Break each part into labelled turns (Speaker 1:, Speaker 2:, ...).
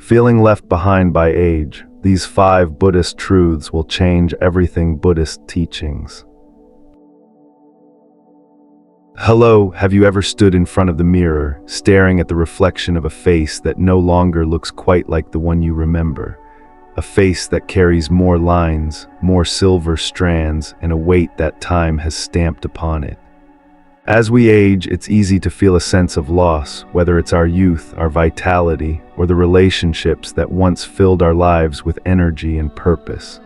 Speaker 1: Feeling left behind by age, these 5 Buddhist truths will change everything Buddhist teachings. Hello, have you ever stood in front of the mirror, staring at the reflection of a face that no longer looks quite like the one you remember? A face that carries more lines, more silver strands, and a weight that time has stamped upon it. As we age, it's easy to feel a sense of loss, whether it's our youth, our vitality, or the relationships that once filled our lives with energy and purpose.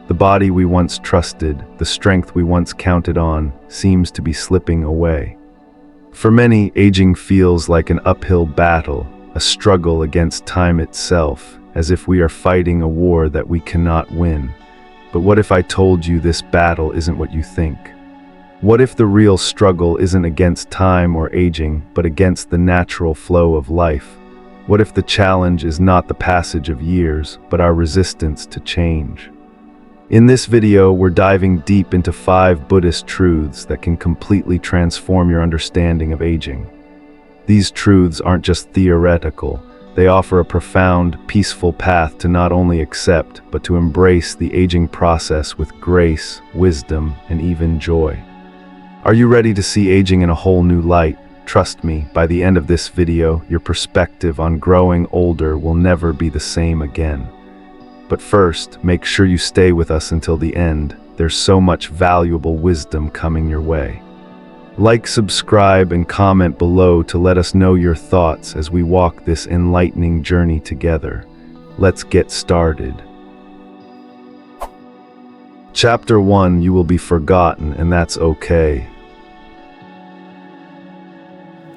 Speaker 1: The body we once trusted, the strength we once counted on, seems to be slipping away. For many, aging feels like an uphill battle, a struggle against time itself, as if we are fighting a war that we cannot win. But what if I told you this battle isn't what you think? What if the real struggle isn't against time or aging, but against the natural flow of life? What if the challenge is not the passage of years, but our resistance to change? In this video, we're diving deep into 5 Buddhist truths that can completely transform your understanding of aging. These truths aren't just theoretical. They offer a profound, peaceful path to not only accept, but to embrace the aging process with grace, wisdom, and even joy. Are you ready to see aging in a whole new light? Trust me, by the end of this video, your perspective on growing older will never be the same again. But first, make sure you stay with us until the end. There's so much valuable wisdom coming your way. Like, subscribe, and comment below to let us know your thoughts as we walk this enlightening journey together. Let's get started. Chapter 1, you will be forgotten, and that's okay.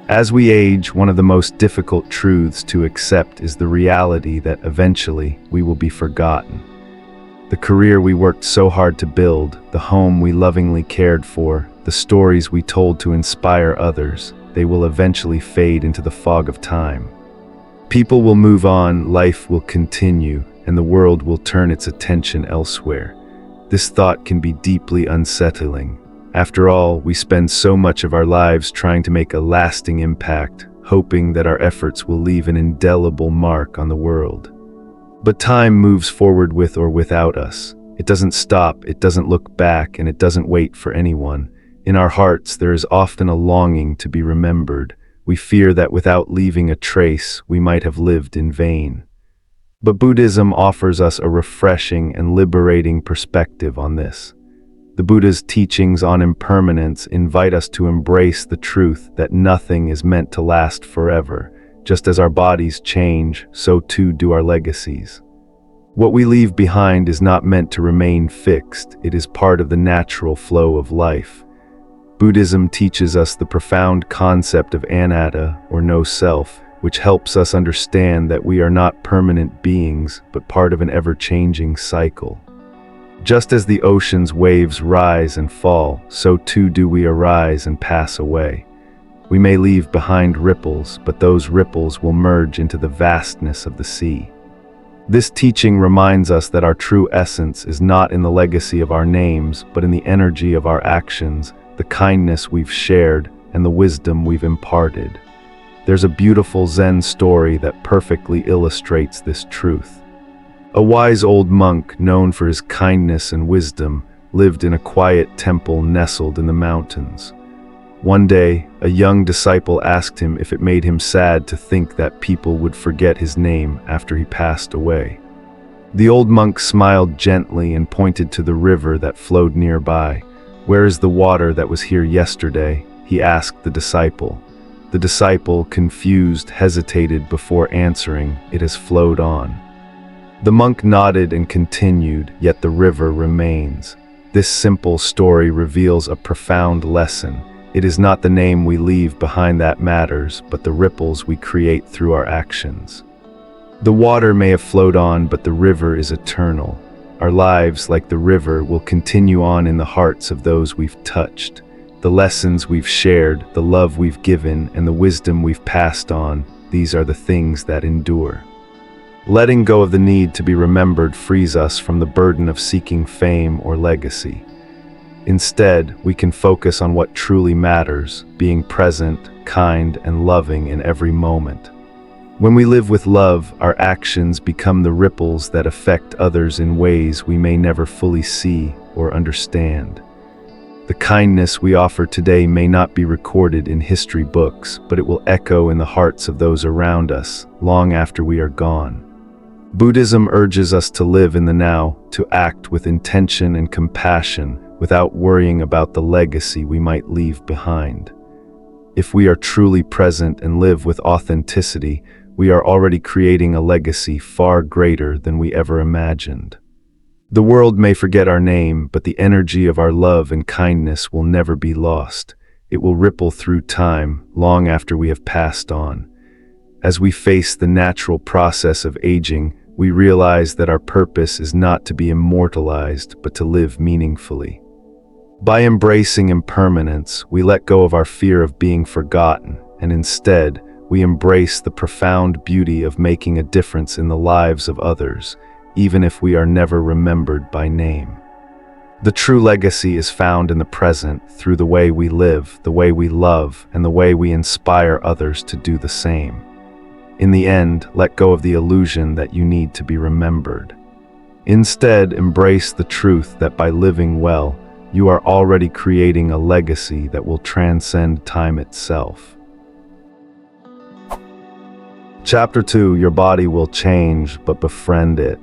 Speaker 1: As we age, one of the most difficult truths to accept is the reality that eventually we will be forgotten. The career we worked so hard to build, the home we lovingly cared for, the stories we told to inspire others, they will eventually fade into the fog of time. People will move on, life will continue, and the world will turn its attention elsewhere. This thought can be deeply unsettling. After all, we spend so much of our lives trying to make a lasting impact, hoping that our efforts will leave an indelible mark on the world. But time moves forward with or without us. It doesn't stop, it doesn't look back, and it doesn't wait for anyone. In our hearts, there is often a longing to be remembered. We fear that without leaving a trace, we might have lived in vain. But Buddhism offers us a refreshing and liberating perspective on this. The Buddha's teachings on impermanence invite us to embrace the truth that nothing is meant to last forever. Just as our bodies change, so too do our legacies. What we leave behind is not meant to remain fixed, it is part of the natural flow of life. Buddhism teaches us the profound concept of anatta, or no self, which helps us understand that we are not permanent beings, but part of an ever-changing cycle. Just as the ocean's waves rise and fall, so too do we arise and pass away. We may leave behind ripples, but those ripples will merge into the vastness of the sea. This teaching reminds us that our true essence is not in the legacy of our names, but in the energy of our actions, the kindness we've shared, and the wisdom we've imparted. There's a beautiful Zen story that perfectly illustrates this truth. A wise old monk, known for his kindness and wisdom, lived in a quiet temple nestled in the mountains. One day, a young disciple asked him if it made him sad to think that people would forget his name after he passed away. The old monk smiled gently and pointed to the river that flowed nearby. "Where is the water that was here yesterday?" he asked the disciple. The disciple, confused, hesitated before answering. "It has flowed on." The monk nodded and continued, "Yet the river remains." This simple story reveals a profound lesson. It is not the name we leave behind that matters, but the ripples we create through our actions. The water may have flowed on, but the river is eternal. Our lives, like the river, will continue on in the hearts of those we've touched. The lessons we've shared, the love we've given, and the wisdom we've passed on, these are the things that endure. Letting go of the need to be remembered frees us from the burden of seeking fame or legacy. Instead, we can focus on what truly matters, being present, kind, and loving in every moment. When we live with love, our actions become the ripples that affect others in ways we may never fully see or understand. The kindness we offer today may not be recorded in history books, but it will echo in the hearts of those around us long after we are gone. Buddhism urges us to live in the now, to act with intention and compassion without worrying about the legacy we might leave behind. If we are truly present and live with authenticity, we are already creating a legacy far greater than we ever imagined. The world may forget our name, but the energy of our love and kindness will never be lost. It will ripple through time, long after we have passed on. As we face the natural process of aging, we realize that our purpose is not to be immortalized, but to live meaningfully. By embracing impermanence, we let go of our fear of being forgotten, and instead, we embrace the profound beauty of making a difference in the lives of others, even if we are never remembered by name. The true legacy is found in the present through the way we live, the way we love, and the way we inspire others to do the same. In the end, let go of the illusion that you need to be remembered. Instead, embrace the truth that by living well, you are already creating a legacy that will transcend time itself. Chapter 2: Your body will change, but befriend it.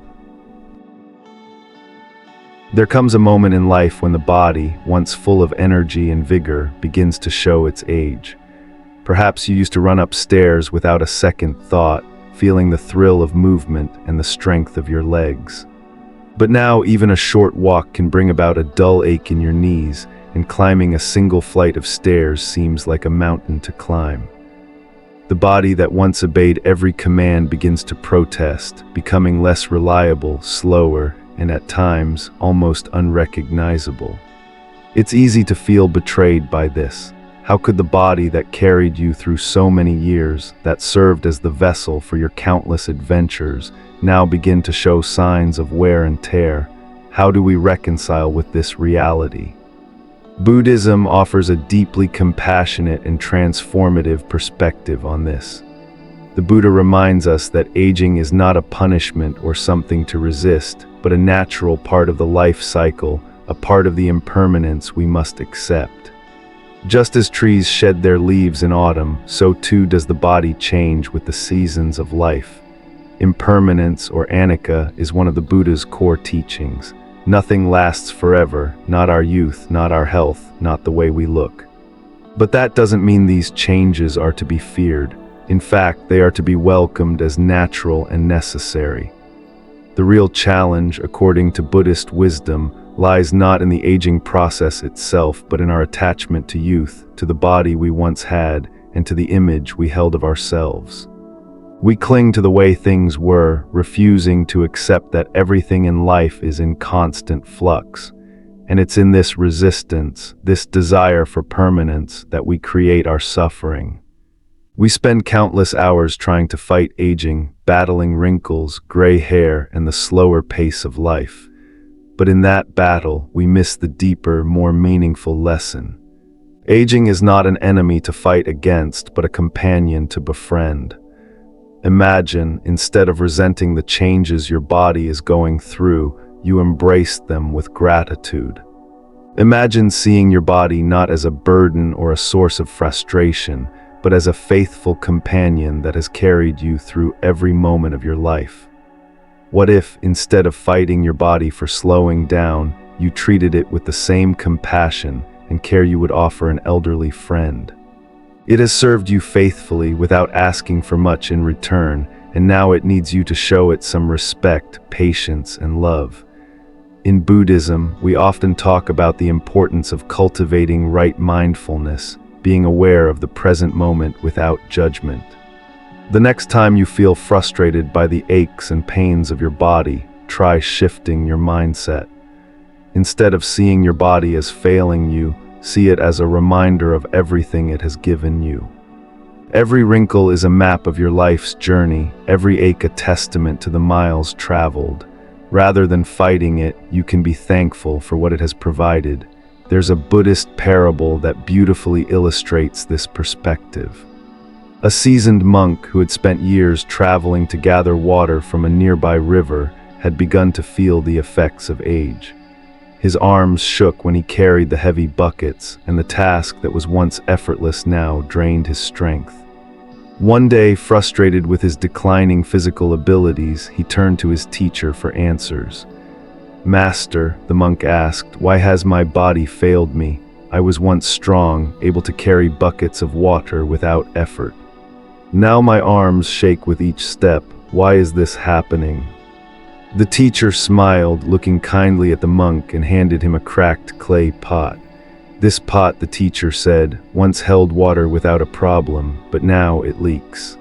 Speaker 1: There comes a moment in life when the body, once full of energy and vigor, begins to show its age. Perhaps you used to run upstairs without a second thought, feeling the thrill of movement and the strength of your legs. But now even a short walk can bring about a dull ache in your knees, and climbing a single flight of stairs seems like a mountain to climb. The body that once obeyed every command begins to protest, becoming less reliable, slower, and at times almost unrecognizable. It's easy to feel betrayed by this. How could the body that carried you through so many years, that served as the vessel for your countless adventures, now begin to show signs of wear and tear? How do we reconcile with this reality? Buddhism offers a deeply compassionate and transformative perspective on this. The Buddha reminds us that aging is not a punishment or something to resist, but a natural part of the life cycle, a part of the impermanence we must accept. Just as trees shed their leaves in autumn, so too does the body change with the seasons of life. Impermanence, or anicca, is one of the Buddha's core teachings. Nothing lasts forever, not our youth, not our health, not the way we look. But that doesn't mean these changes are to be feared. In fact, they are to be welcomed as natural and necessary. The real challenge, according to Buddhist wisdom, lies not in the aging process itself, but in our attachment to youth, to the body we once had, and to the image we held of ourselves. We cling to the way things were, refusing to accept that everything in life is in constant flux. And it's in this resistance, this desire for permanence, that we create our suffering. We spend countless hours trying to fight aging, battling wrinkles, gray hair, and the slower pace of life. But in that battle, we miss the deeper, more meaningful lesson. Aging is not an enemy to fight against, but a companion to befriend. Imagine, instead of resenting the changes your body is going through, you embrace them with gratitude. Imagine seeing your body not as a burden or a source of frustration, but as a faithful companion that has carried you through every moment of your life. What if, instead of fighting your body for slowing down, you treated it with the same compassion and care you would offer an elderly friend? It has served you faithfully without asking for much in return, and now it needs you to show it some respect, patience, and love. In Buddhism, we often talk about the importance of cultivating right mindfulness, being aware of the present moment without judgment. The next time you feel frustrated by the aches and pains of your body, try shifting your mindset. Instead of seeing your body as failing you, see it as a reminder of everything it has given you. Every wrinkle is a map of your life's journey, every ache a testament to the miles traveled. Rather than fighting it, you can be thankful for what it has provided. There's a Buddhist parable that beautifully illustrates this perspective. A seasoned monk who had spent years traveling to gather water from a nearby river had begun to feel the effects of age. His arms shook when he carried the heavy buckets, and the task that was once effortless now drained his strength. One day, frustrated with his declining physical abilities, he turned to his teacher for answers. "Master," the monk asked, "why has my body failed me? I was once strong, able to carry buckets of water without effort. Now my arms shake with each step. Why is this happening?" The teacher smiled, looking kindly at the monk, and handed him a cracked clay pot. "This pot," the teacher said, "once held water without a problem, but now it leaks."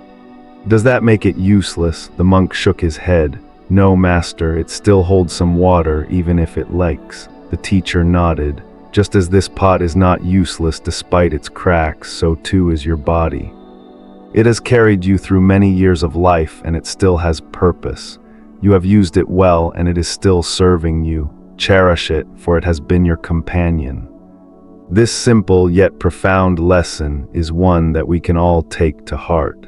Speaker 1: "Does that make it useless?" The monk shook his head. "No, master, it still holds some water even if it leaks." The teacher nodded. "Just as this pot is not useless despite its cracks, so too is your body. It has carried you through many years of life, and it still has purpose. You have used it well, and it is still serving you. Cherish it, for it has been your companion." This simple yet profound lesson is one that we can all take to heart.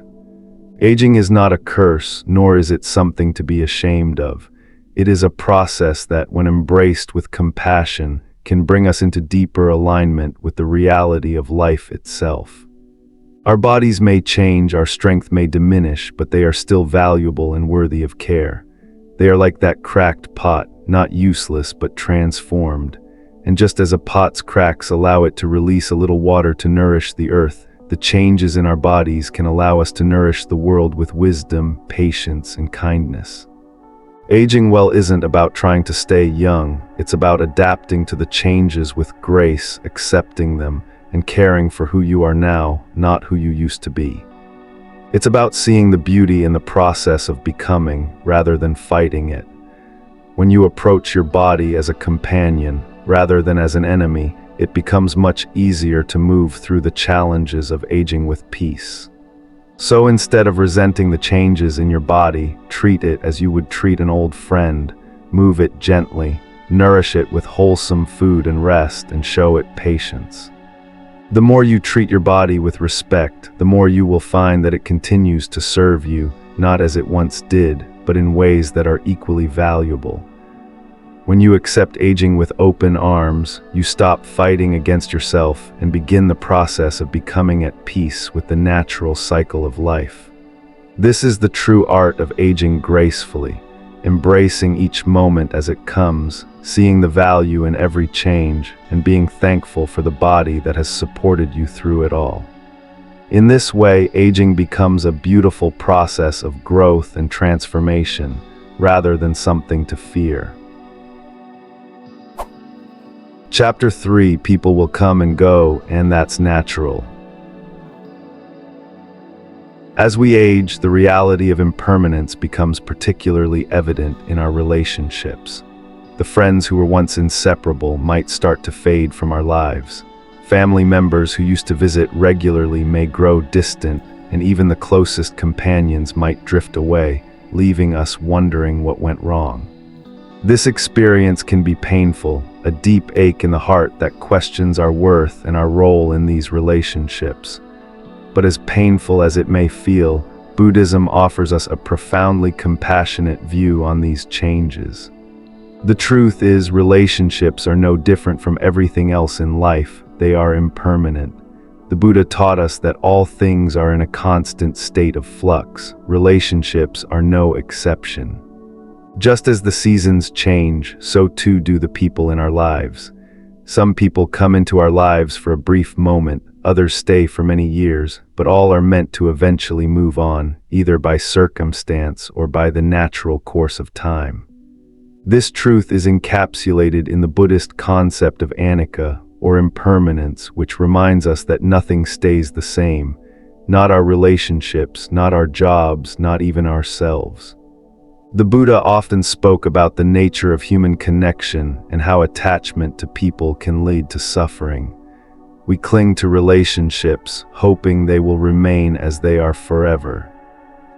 Speaker 1: Aging is not a curse, nor is it something to be ashamed of. It is a process that, when embraced with compassion, can bring us into deeper alignment with the reality of life itself. Our bodies may change, our strength may diminish, but they are still valuable and worthy of care. They are like that cracked pot, not useless but transformed. And just as a pot's cracks allow it to release a little water to nourish the earth, the changes in our bodies can allow us to nourish the world with wisdom, patience, and kindness. Aging well isn't about trying to stay young. It's about adapting to the changes with grace, accepting them, and caring for who you are now, not who you used to be. It's about seeing the beauty in the process of becoming, rather than fighting it. When you approach your body as a companion, rather than as an enemy, it becomes much easier to move through the challenges of aging with peace. So instead of resenting the changes in your body, treat it as you would treat an old friend. Move it gently, nourish it with wholesome food and rest, and show it patience. The more you treat your body with respect, the more you will find that it continues to serve you, not as it once did, but in ways that are equally valuable. When you accept aging with open arms, you stop fighting against yourself and begin the process of becoming at peace with the natural cycle of life. This is the true art of aging gracefully, embracing each moment as it comes, seeing the value in every change, and being thankful for the body that has supported you through it all. In this way, aging becomes a beautiful process of growth and transformation, rather than something to fear. Chapter 3: People will come and go, and that's natural. As we age, the reality of impermanence becomes particularly evident in our relationships. The friends who were once inseparable might start to fade from our lives. Family members who used to visit regularly may grow distant, and even the closest companions might drift away, leaving us wondering what went wrong. This experience can be painful, a deep ache in the heart that questions our worth and our role in these relationships. But as painful as it may feel, Buddhism offers us a profoundly compassionate view on these changes. The truth is, relationships are no different from everything else in life. They are impermanent. The Buddha taught us that all things are in a constant state of flux. Relationships are no exception. Just as the seasons change, so too do the people in our lives. Some people come into our lives for a brief moment, others stay for many years, but all are meant to eventually move on, either by circumstance or by the natural course of time. This truth is encapsulated in the Buddhist concept of anicca, or impermanence, which reminds us that nothing stays the same, not our relationships, not our jobs, not even ourselves. The Buddha often spoke about the nature of human connection and how attachment to people can lead to suffering. We cling to relationships, hoping they will remain as they are forever.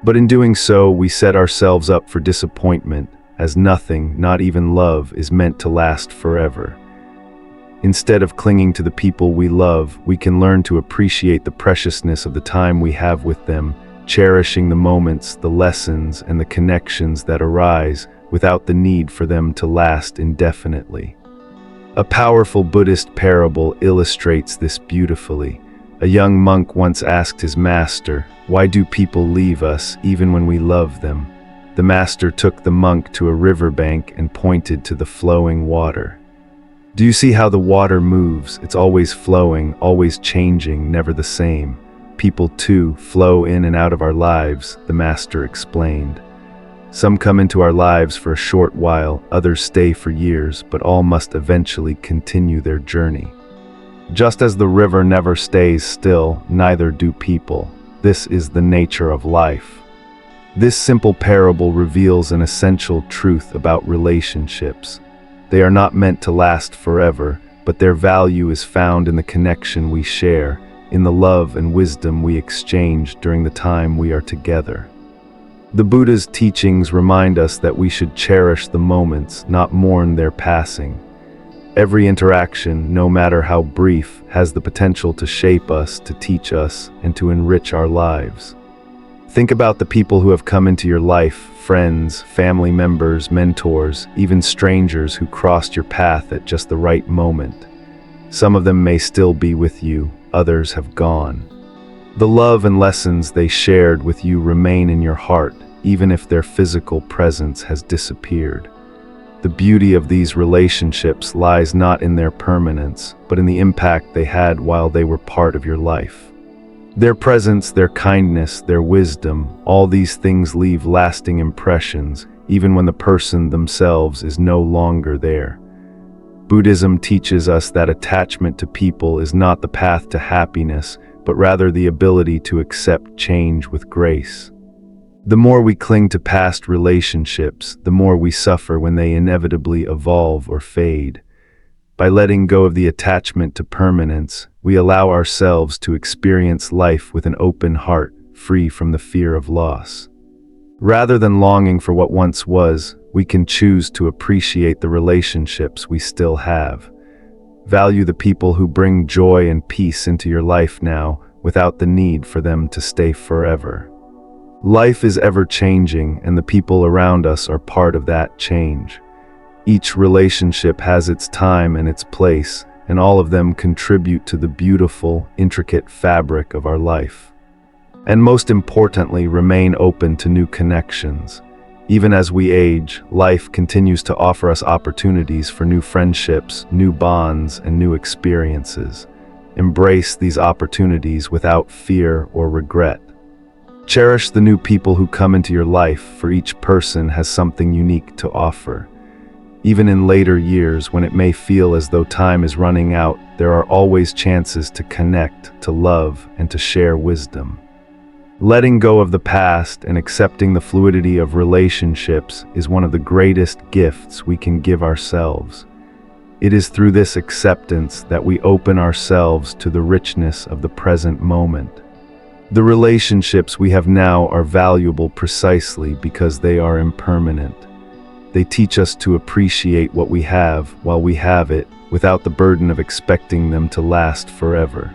Speaker 1: But in doing so, we set ourselves up for disappointment, as nothing, not even love, is meant to last forever. Instead of clinging to the people we love, we can learn to appreciate the preciousness of the time we have with them, cherishing the moments, the lessons, and the connections that arise without the need for them to last indefinitely. A powerful Buddhist parable illustrates this beautifully. A young monk once asked his master, "Why do people leave us even when we love them?" The master took the monk to a riverbank and pointed to the flowing water. "Do you see how the water moves? It's always flowing, always changing, never the same. People too flow in and out of our lives," the master explained. "Some come into our lives for a short while, others stay for years, but all must eventually continue their journey. Just as the river never stays still, neither do people. This is the nature of life." This simple parable reveals an essential truth about relationships. They are not meant to last forever, but their value is found in the connection we share, in the love and wisdom we exchange during the time we are together. The Buddha's teachings remind us that we should cherish the moments, not mourn their passing. Every interaction, no matter how brief, has the potential to shape us, to teach us, and to enrich our lives. Think about the people who have come into your life, friends, family members, mentors, even strangers who crossed your path at just the right moment. Some of them may still be with you, others have gone. The love and lessons they shared with you remain in your heart, even if their physical presence has disappeared. The beauty of these relationships lies not in their permanence, but in the impact they had while they were part of your life. Their presence, their kindness, their wisdom, all these things leave lasting impressions, even when the person themselves is no longer there. Buddhism teaches us that attachment to people is not the path to happiness, but rather the ability to accept change with grace. The more we cling to past relationships, the more we suffer when they inevitably evolve or fade. By letting go of the attachment to permanence, we allow ourselves to experience life with an open heart, free from the fear of loss. Rather than longing for what once was, we can choose to appreciate the relationships we still have. Value the people who bring joy and peace into your life now, without the need for them to stay forever. Life is ever-changing, and the people around us are part of that change. Each relationship has its time and its place, and all of them contribute to the beautiful, intricate fabric of our life. And most importantly, remain open to new connections. Even as we age, life continues to offer us opportunities for new friendships, new bonds, and new experiences. Embrace these opportunities without fear or regret. Cherish the new people who come into your life, for each person has something unique to offer. Even in later years, when it may feel as though time is running out, there are always chances to connect, to love, and to share wisdom. Letting go of the past and accepting the fluidity of relationships is one of the greatest gifts we can give ourselves. It is through this acceptance that we open ourselves to the richness of the present moment. The relationships we have now are valuable precisely because they are impermanent. They teach us to appreciate what we have while we have it, without the burden of expecting them to last forever.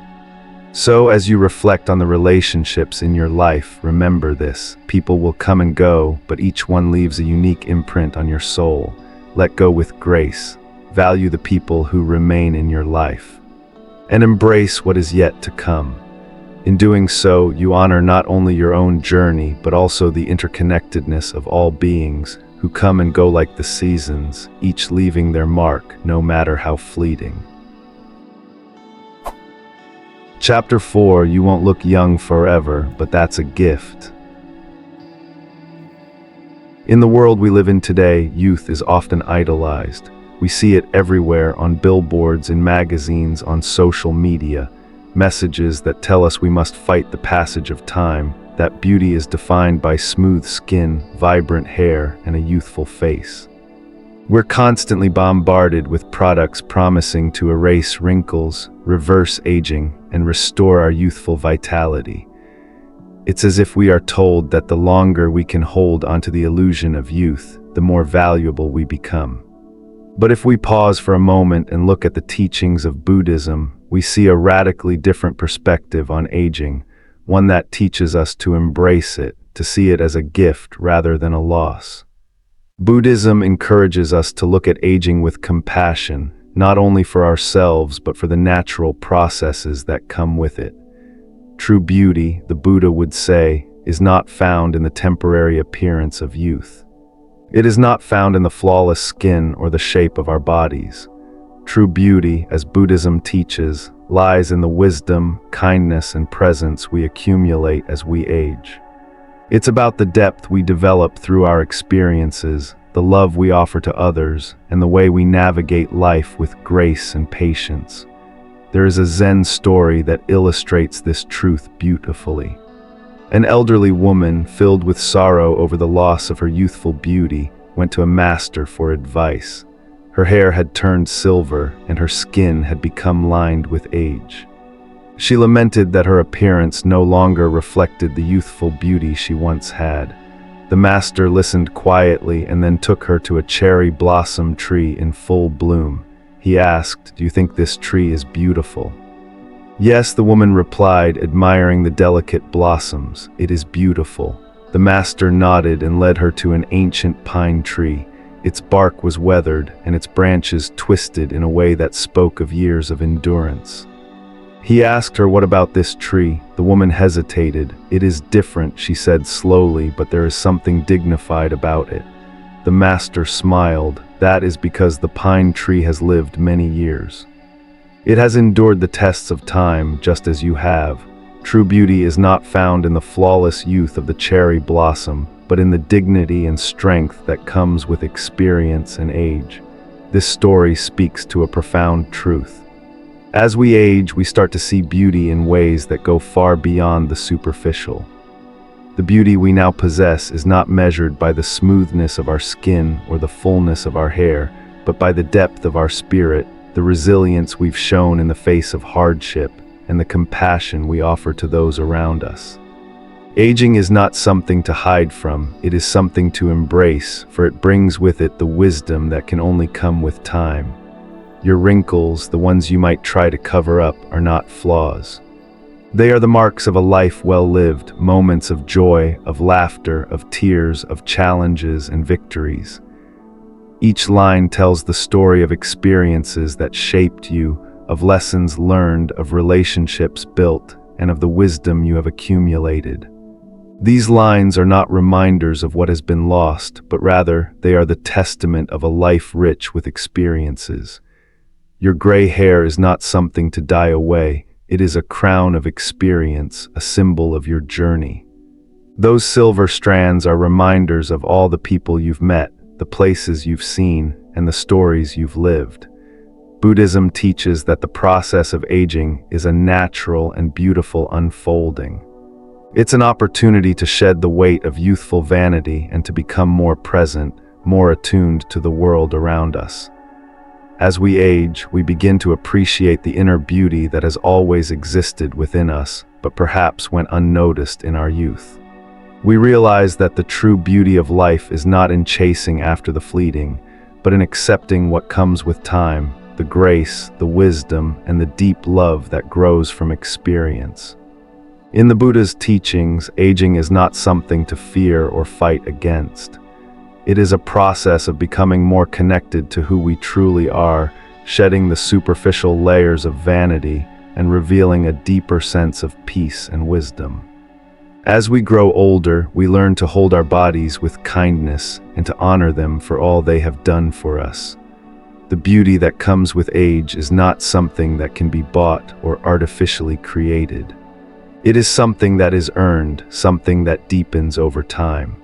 Speaker 1: So, as you reflect on the relationships in your life, remember this: people will come and go, but each one leaves a unique imprint on your soul. Let go with grace. Value the people who remain in your life, and embrace what is yet to come. In doing so, you honor not only your own journey, but also the interconnectedness of all beings who come and go like the seasons, each leaving their mark, no matter how fleeting. Chapter 4, you won't look young forever, but that's a gift. In the world we live in today, youth is often idolized. We see it everywhere, on billboards, in magazines, on social media. Messages that tell us we must fight the passage of time, that beauty is defined by smooth skin, vibrant hair, and a youthful face. We're constantly bombarded with products promising to erase wrinkles, reverse aging, and restore our youthful vitality. It's as if we are told that the longer we can hold onto the illusion of youth, the more valuable we become. But if we pause for a moment and look at the teachings of Buddhism, we see a radically different perspective on aging, one that teaches us to embrace it, to see it as a gift rather than a loss. Buddhism encourages us to look at aging with compassion, not only for ourselves but for the natural processes that come with it. True beauty, the Buddha would say, is not found in the temporary appearance of youth. It is not found in the flawless skin or the shape of our bodies. True beauty, as Buddhism teaches, lies in the wisdom, kindness, and presence we accumulate as we age. It's about the depth we develop through our experiences, the love we offer to others, and the way we navigate life with grace and patience. There is a Zen story that illustrates this truth beautifully. An elderly woman, filled with sorrow over the loss of her youthful beauty, went to a master for advice. Her hair had turned silver, and her skin had become lined with age. She lamented that her appearance no longer reflected the youthful beauty she once had. The master listened quietly and then took her to a cherry blossom tree in full bloom. He asked, "Do you think this tree is beautiful?" "Yes," the woman replied, admiring the delicate blossoms. "It is beautiful." The master nodded and led her to an ancient pine tree. Its bark was weathered and its branches twisted in a way that spoke of years of endurance. He asked her, "What about this tree?" The woman hesitated. "It is different," she said slowly, "but there is something dignified about it." The master smiled. "That is because the pine tree has lived many years. It has endured the tests of time, just as you have. True beauty is not found in the flawless youth of the cherry blossom, but in the dignity and strength that comes with experience and age. This story speaks to a profound truth. As we age, we start to see beauty in ways that go far beyond the superficial. The beauty we now possess is not measured by the smoothness of our skin or the fullness of our hair, but by the depth of our spirit, the resilience we've shown in the face of hardship, and the compassion we offer to those around us. Aging is not something to hide from, it is something to embrace, for it brings with it the wisdom that can only come with time. Your wrinkles, the ones you might try to cover up, are not flaws. They are the marks of a life well lived, moments of joy, of laughter, of tears, of challenges and victories. Each line tells the story of experiences that shaped you, of lessons learned, of relationships built, and of the wisdom you have accumulated. These lines are not reminders of what has been lost, but rather they are the testament of a life rich with experiences. Your gray hair is not something to die away, it is a crown of experience, a symbol of your journey. Those silver strands are reminders of all the people you've met, the places you've seen, and the stories you've lived. Buddhism teaches that the process of aging is a natural and beautiful unfolding. It's an opportunity to shed the weight of youthful vanity and to become more present, more attuned to the world around us. As we age, we begin to appreciate the inner beauty that has always existed within us, but perhaps went unnoticed in our youth. We realize that the true beauty of life is not in chasing after the fleeting, but in accepting what comes with time, the grace, the wisdom, and the deep love that grows from experience. In the Buddha's teachings, aging is not something to fear or fight against. It is a process of becoming more connected to who we truly are, shedding the superficial layers of vanity and revealing a deeper sense of peace and wisdom. As we grow older, we learn to hold our bodies with kindness and to honor them for all they have done for us. The beauty that comes with age is not something that can be bought or artificially created. It is something that is earned, something that deepens over time.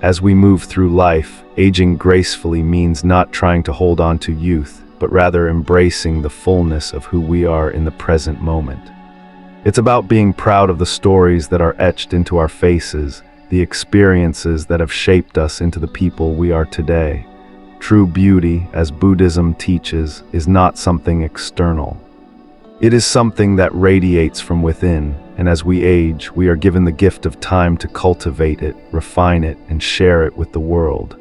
Speaker 1: As we move through life, aging gracefully means not trying to hold on to youth, but rather embracing the fullness of who we are in the present moment. It's about being proud of the stories that are etched into our faces, the experiences that have shaped us into the people we are today. True beauty, as Buddhism teaches, is not something external. It is something that radiates from within, and as we age, we are given the gift of time to cultivate it, refine it, and share it with the world.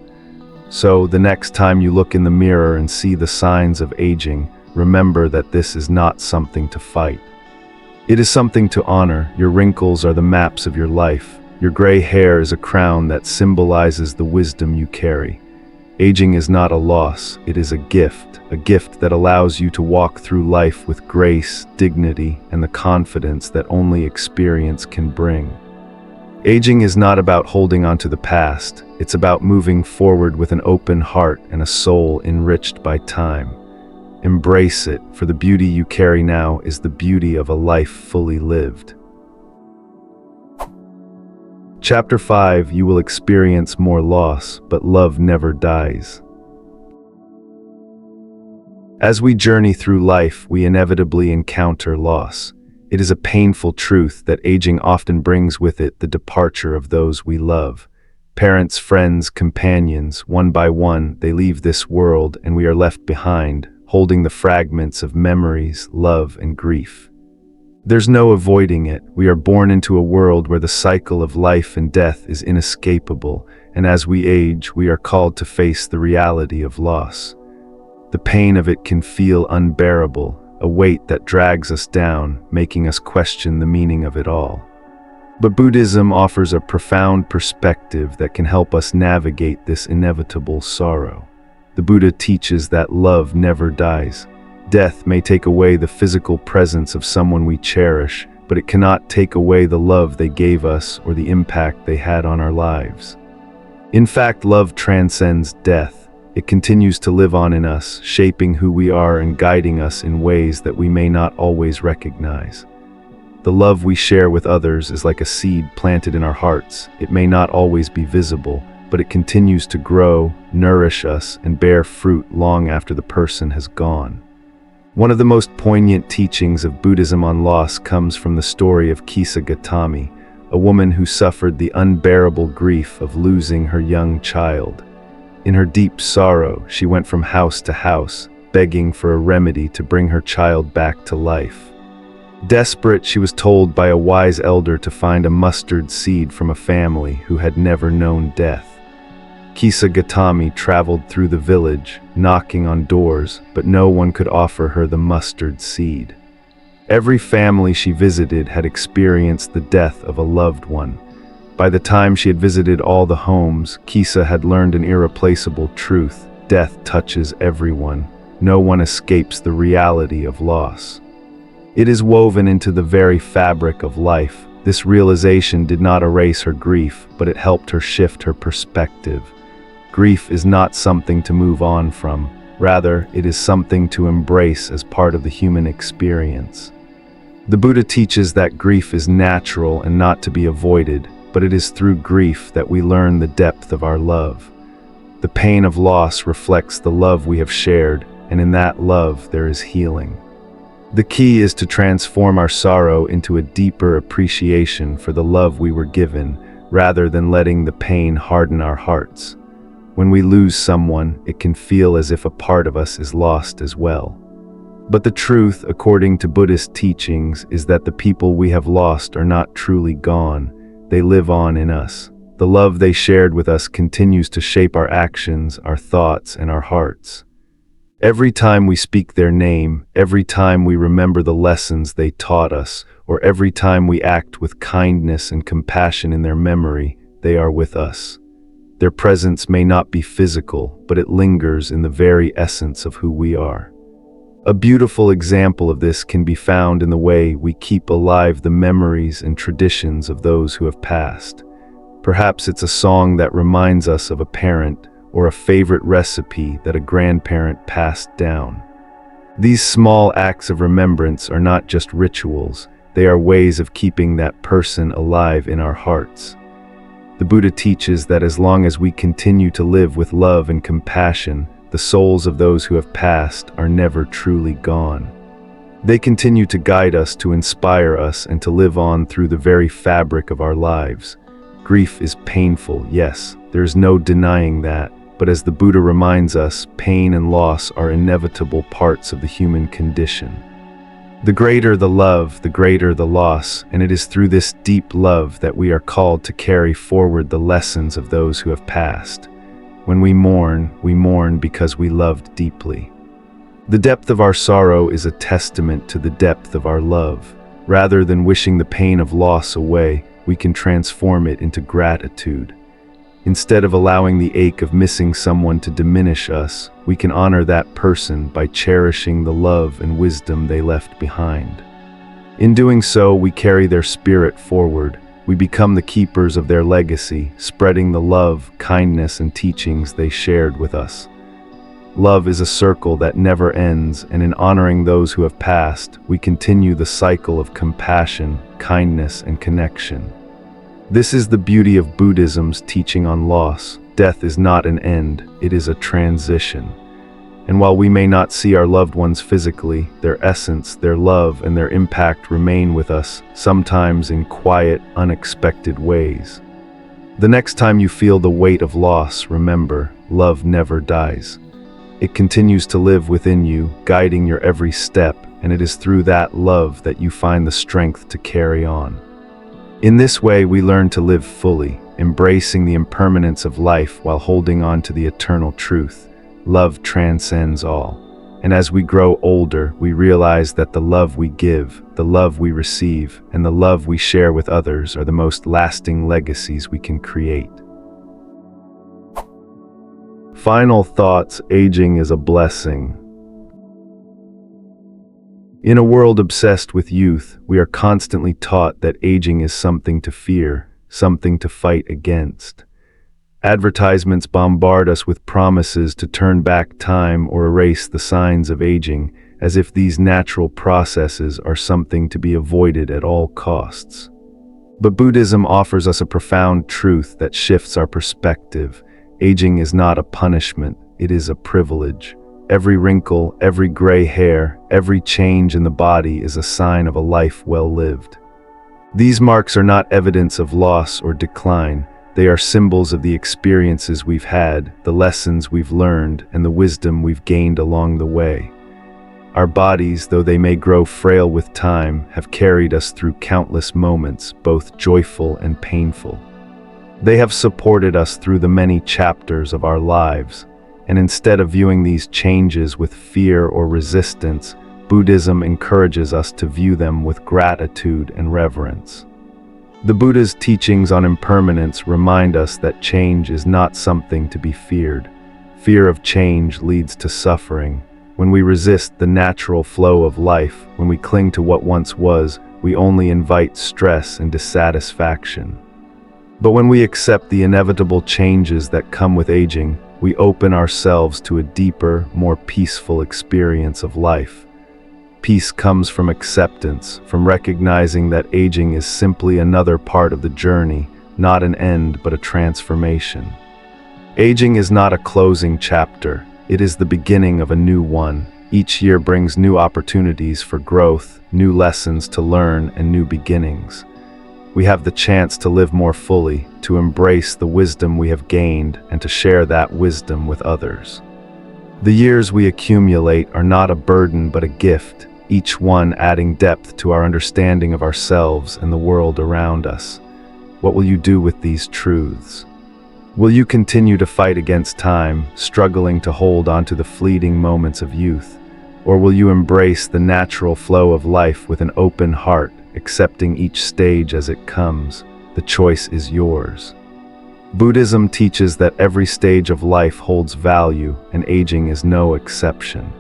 Speaker 1: So, the next time you look in the mirror and see the signs of aging, remember that this is not something to fight. It is something to honor. Your wrinkles are the maps of your life. Your gray hair is a crown that symbolizes the wisdom you carry. Aging is not a loss, it is a gift that allows you to walk through life with grace, dignity, and the confidence that only experience can bring. Aging is not about holding on to the past, it's about moving forward with an open heart and a soul enriched by time. Embrace it, for the beauty you carry now is the beauty of a life fully lived. Chapter 5. You will experience more loss, but love never dies. As we journey through life, we inevitably encounter loss. It is a painful truth that aging often brings with it the departure of those we love. Parents, friends, companions, one by one, they leave this world and we are left behind, holding the fragments of memories, love, and grief. There's no avoiding it. We are born into a world where the cycle of life and death is inescapable, and as we age, we are called to face the reality of loss. The pain of it can feel unbearable, a weight that drags us down, making us question the meaning of it all. But Buddhism offers a profound perspective that can help us navigate this inevitable sorrow. The Buddha teaches that love never dies. Death may take away the physical presence of someone we cherish, but it cannot take away the love they gave us or the impact they had on our lives. In fact, love transcends death. It continues to live on in us, shaping who we are and guiding us in ways that we may not always recognize. The love we share with others is like a seed planted in our hearts. It may not always be visible, but it continues to grow, nourish us, and bear fruit long after the person has gone. One of the most poignant teachings of Buddhism on loss comes from the story of Kisa Gautami, a woman who suffered the unbearable grief of losing her young child. In her deep sorrow, she went from house to house, begging for a remedy to bring her child back to life. Desperate, she was told by a wise elder to find a mustard seed from a family who had never known death. Kisa Gautami traveled through the village, knocking on doors, but no one could offer her the mustard seed. Every family she visited had experienced the death of a loved one. By the time she had visited all the homes, Kisa had learned an irreplaceable truth: death touches everyone. No one escapes the reality of loss. It is woven into the very fabric of life. This realization did not erase her grief, but it helped her shift her perspective. Grief is not something to move on from. Rather, it is something to embrace as part of the human experience. The Buddha teaches that grief is natural and not to be avoided, but it is through grief that we learn the depth of our love. The pain of loss reflects the love we have shared, and in that love there is healing. The key is to transform our sorrow into a deeper appreciation for the love we were given, rather than letting the pain harden our hearts. When we lose someone, it can feel as if a part of us is lost as well. But the truth, according to Buddhist teachings, is that the people we have lost are not truly gone. They live on in us. The love they shared with us continues to shape our actions, our thoughts, and our hearts. Every time we speak their name, every time we remember the lessons they taught us, or every time we act with kindness and compassion in their memory, they are with us. Their presence may not be physical, but it lingers in the very essence of who we are. A beautiful example of this can be found in the way we keep alive the memories and traditions of those who have passed. Perhaps it's a song that reminds us of a parent, or a favorite recipe that a grandparent passed down. These small acts of remembrance are not just rituals, they are ways of keeping that person alive in our hearts. The Buddha teaches that as long as we continue to live with love and compassion, the souls of those who have passed are never truly gone. They continue to guide us, to inspire us, and to live on through the very fabric of our lives. Grief is painful, yes, there is no denying that, but as the Buddha reminds us, pain and loss are inevitable parts of the human condition. The greater the love, the greater the loss, and it is through this deep love that we are called to carry forward the lessons of those who have passed. When we mourn because we loved deeply. The depth of our sorrow is a testament to the depth of our love. Rather than wishing the pain of loss away, we can transform it into gratitude. Instead of allowing the ache of missing someone to diminish us, we can honor that person by cherishing the love and wisdom they left behind. In doing so, we carry their spirit forward. We become the keepers of their legacy, spreading the love, kindness, and teachings they shared with us. Love is a circle that never ends, and in honoring those who have passed, we continue the cycle of compassion, kindness, and connection. This is the beauty of Buddhism's teaching on loss. Death is not an end, it is a transition. And while we may not see our loved ones physically, their essence, their love, and their impact remain with us, sometimes in quiet, unexpected ways. The next time you feel the weight of loss, remember, love never dies. It continues to live within you, guiding your every step, and it is through that love that you find the strength to carry on. In this way, we learn to live fully, embracing the impermanence of life while holding on to the eternal truth. Love transcends all. And as we grow older, we realize that the love we give, the love we receive, and the love we share with others are the most lasting legacies we can create. Final thoughts: aging is a blessing. In a world obsessed with youth, we are constantly taught that aging is something to fear, something to fight against. Advertisements bombard us with promises to turn back time or erase the signs of aging, as if these natural processes are something to be avoided at all costs. But Buddhism offers us a profound truth that shifts our perspective. Aging is not a punishment, it is a privilege. Every wrinkle, every gray hair, every change in the body is a sign of a life well lived. These marks are not evidence of loss or decline. They are symbols of the experiences we've had, the lessons we've learned, and the wisdom we've gained along the way. Our bodies, though they may grow frail with time, have carried us through countless moments, both joyful and painful. They have supported us through the many chapters of our lives, and instead of viewing these changes with fear or resistance, Buddhism encourages us to view them with gratitude and reverence. The Buddha's teachings on impermanence remind us that change is not something to be feared. Fear of change leads to suffering. When we resist the natural flow of life, when we cling to what once was, we only invite stress and dissatisfaction. But when we accept the inevitable changes that come with aging, we open ourselves to a deeper, more peaceful experience of life. Peace comes from acceptance, from recognizing that aging is simply another part of the journey, not an end but a transformation. Aging is not a closing chapter, it is the beginning of a new one. Each year brings new opportunities for growth, new lessons to learn, and new beginnings. We have the chance to live more fully, to embrace the wisdom we have gained, and to share that wisdom with others. The years we accumulate are not a burden but a gift, each one adding depth to our understanding of ourselves and the world around us. What will you do with these truths? Will you continue to fight against time, struggling to hold on to the fleeting moments of youth? Or will you embrace the natural flow of life with an open heart, accepting each stage as it comes? The choice is yours. Buddhism teaches that every stage of life holds value, and aging is no exception.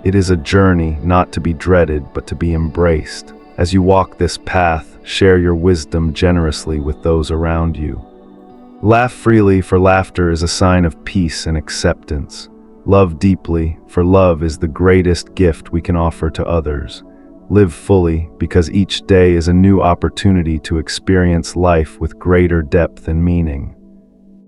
Speaker 1: It is a journey not to be dreaded but to be embraced. As you walk this path, share your wisdom generously with those around you. Laugh freely, for laughter is a sign of peace and acceptance. Love deeply, for love is the greatest gift we can offer to others. Live fully, because each day is a new opportunity to experience life with greater depth and meaning.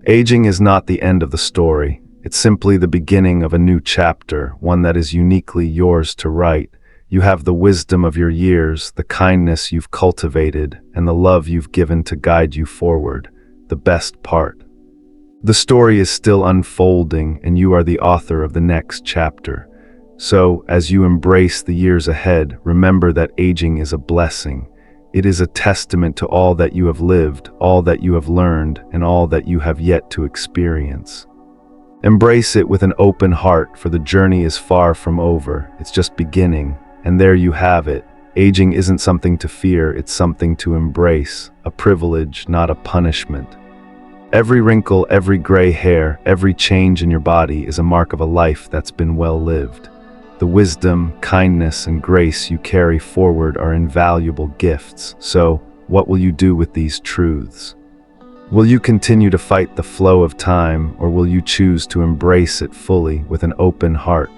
Speaker 1: Aging is not the end of the story. It's simply the beginning of a new chapter, one that is uniquely yours to write. You have the wisdom of your years, the kindness you've cultivated, and the love you've given to guide you forward. The best part. The story is still unfolding, and you are the author of the next chapter. So, as you embrace the years ahead, remember that aging is a blessing. It is a testament to all that you have lived, all that you have learned, and all that you have yet to experience. Embrace it with an open heart, for the journey is far from over. It's just beginning. And there you have it. Aging isn't something to fear, it's something to embrace, a privilege, not a punishment. Every wrinkle, every gray hair, every change in your body is a mark of a life that's been well lived. The wisdom, kindness, and grace you carry forward are invaluable gifts. So, what will you do with these truths? Will you continue to fight the flow of time, or will you choose to embrace it fully with an open heart?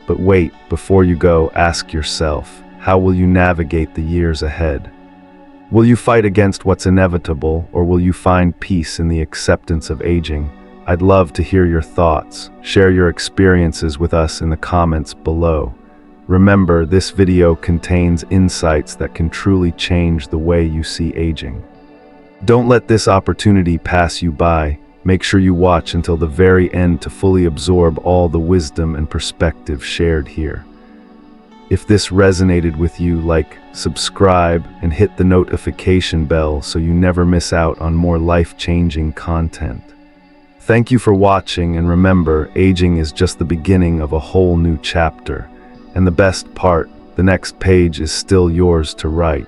Speaker 1: But wait, before you go, ask yourself, how will you navigate the years ahead? Will you fight against what's inevitable, or will you find peace in the acceptance of aging? I'd love to hear your thoughts. Share your experiences with us in the comments below. Remember, this video contains insights that can truly change the way you see aging. Don't let this opportunity pass you by. Make sure you watch until the very end to fully absorb all the wisdom and perspective shared here. If this resonated with you, like, subscribe, and hit the notification bell so you never miss out on more life-changing content. Thank you for watching, and remember, aging is just the beginning of a whole new chapter. And the best part, the next page is still yours to write.